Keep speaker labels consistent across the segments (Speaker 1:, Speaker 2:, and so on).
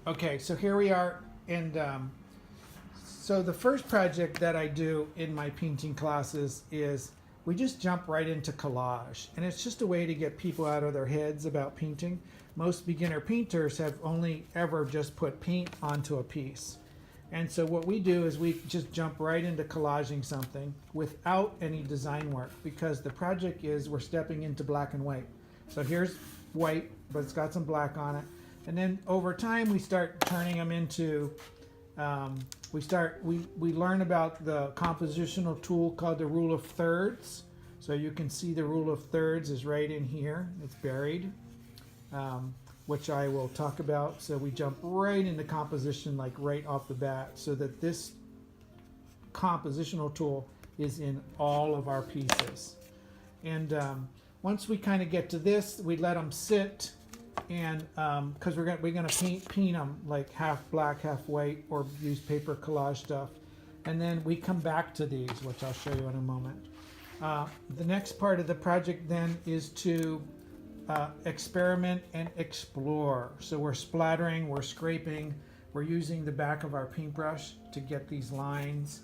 Speaker 1: Okay, so here we are, and so the first project that I do in my painting classes is we just jump right into collage, and it's just a way to get people out of their heads about painting. Most beginner painters have only ever just put paint onto a piece. And so what we do is we just jump right into collaging something without any design work, because the project is we're stepping into black and white. So here's white, but it's got some black on it. And then over time we start turning them into, we learn about the compositional tool called the rule of thirds. So you can see the rule of thirds is right in here, it's buried, which I will talk about. So we jump right into composition like right off the bat, so that this compositional tool is in all of our pieces. And once we kind of get to this, we let them sit, and because we're gonna paint them like half black, half white, or use paper collage stuff. And then we come back to these, which I'll show you in a moment. The next part of the project then is to experiment and explore. So we're splattering, we're scraping, we're using the back of our paintbrush to get these lines.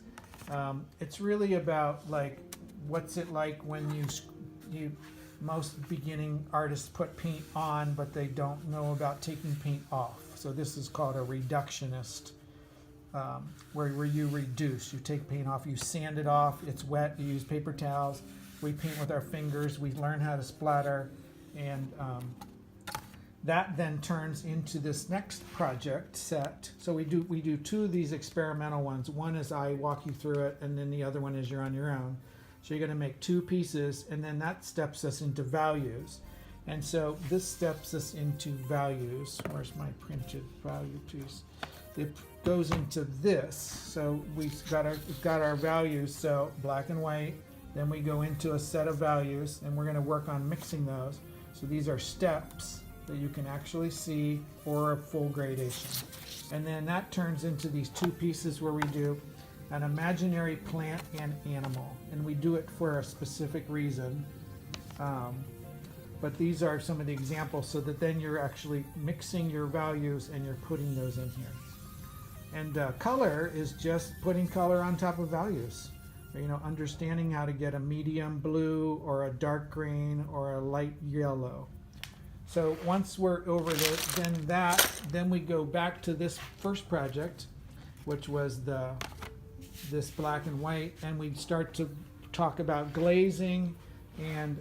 Speaker 1: It's really about like, what's it like when most beginning artists put paint on, but they don't know about taking paint off. So this is called a reductionist, where you reduce. You take paint off, you sand it off, it's wet, you use paper towels, we paint with our fingers, we learn how to splatter, and that then turns into this next project set. So we do two of these experimental ones. One is I walk you through it, and then the other one is you're on your own. So you're going to make two pieces, and then that steps us into values. And so this steps us into values. Where's my printed value piece? It goes into this. So we've got our values, so black and white. Then we go into a set of values, and we're going to work on mixing those. So these are steps that you can actually see, or a full gradation. And then that turns into these two pieces where we do an imaginary plant and animal, and we do it for a specific reason, but these are some of the examples, so that then you're actually mixing your values and you're putting those in here. And color is just putting color on top of values, understanding how to get a medium blue or a dark green or a light yellow. So once we're over there, then we go back to this first project, which was this black and white, and we start to talk about glazing, and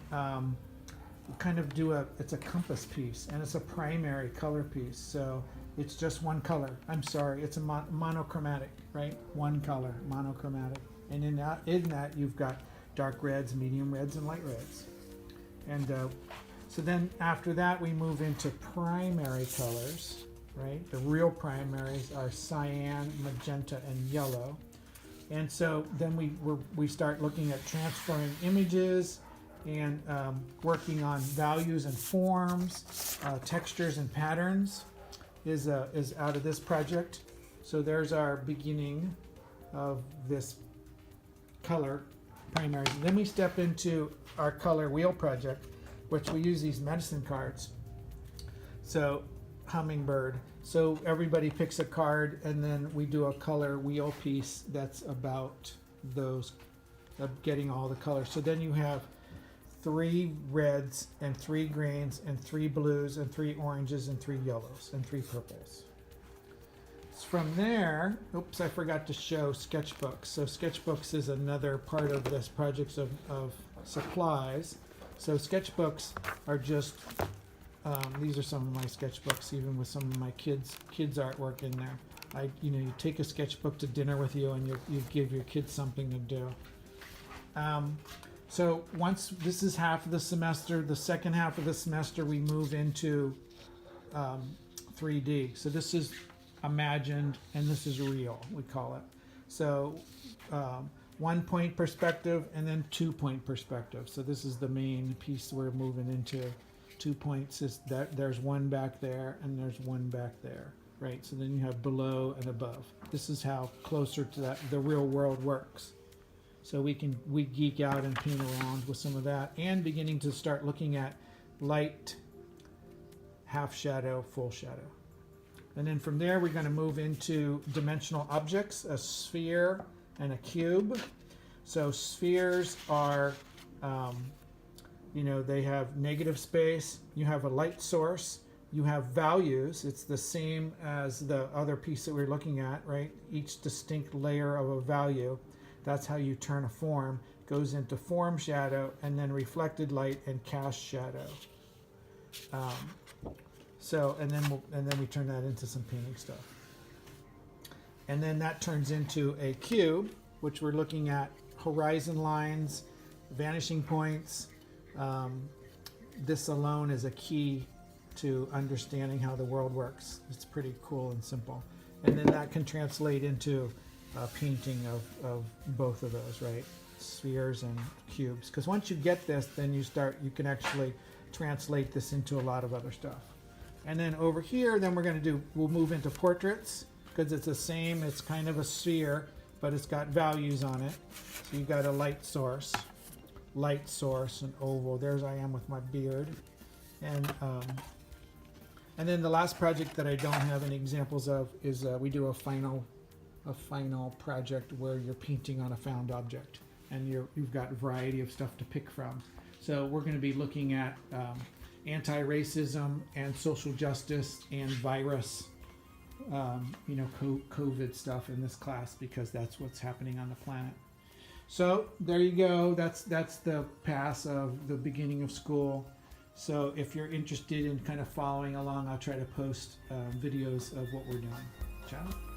Speaker 1: kind of it's a compass piece, and it's a primary color piece, so it's just one color. I'm sorry, it's a monochromatic, right? One color, monochromatic, and in that you've got dark reds, medium reds, and light reds. And so then after that we move into primary colors, right? The real primaries are cyan, magenta, and yellow. And so then we start looking at transferring images, and working on values and forms, textures and patterns is out of this project. So there's our beginning of this color primaries. Then we step into our color wheel project, which we use these medicine cards. So hummingbird. So everybody picks a card, and then we do a color wheel piece that's about those, getting all the colors. So then you have 3 reds and 3 greens and 3 blues and 3 oranges and 3 yellows and 3 purples. From there, oops, I forgot to show sketchbooks. So sketchbooks is another part of this project of supplies. So sketchbooks are just these are some of my sketchbooks, even with some of my kids artwork in there. You take a sketchbook to dinner with you, and you give your kids something to do. So once this is half of the semester, the second half of the semester we move into 3D. So this is imagined, and this is real, we call it. So 1-point perspective, and then 2-point perspective. So this is the main piece we're moving into. 2 points is that there's one back there, and there's one back there, right? So then you have below and above. This is how closer to the real world works. So we geek out and paint around with some of that, and beginning to start looking at light, half shadow, full shadow. And then from there, we're going to move into dimensional objects, a sphere and a cube. So spheres are, you know, they have negative space. You have a light source. You have values. It's the same as the other piece that we're looking at, right? Each distinct layer of a value. That's how you turn a form. Goes into form shadow, and then reflected light and cast shadow. And then we turn that into some painting stuff. And then that turns into a cube, which we're looking at horizon lines, vanishing points. This alone is a key to understanding how the world works. It's pretty cool and simple. And then that can translate into a painting of both of those, right? Spheres and cubes. Because once you get this, then you can actually translate this into a lot of other stuff. And then over here, then we'll move into portraits, because it's the same, it's kind of a sphere, but it's got values on it. So you got a light source, an oval. There's I am with my beard. And then the last project that I don't have any examples of is we do a final project where you're painting on a found object, and you've got a variety of stuff to pick from. So we're going to be looking at anti-racism and social justice and virus, you know, COVID stuff in this class, because that's what's happening on the planet. So there you go. That's the pass of the beginning of school. So if you're interested in kind of following along, I'll try to post videos of what we're doing. Ciao.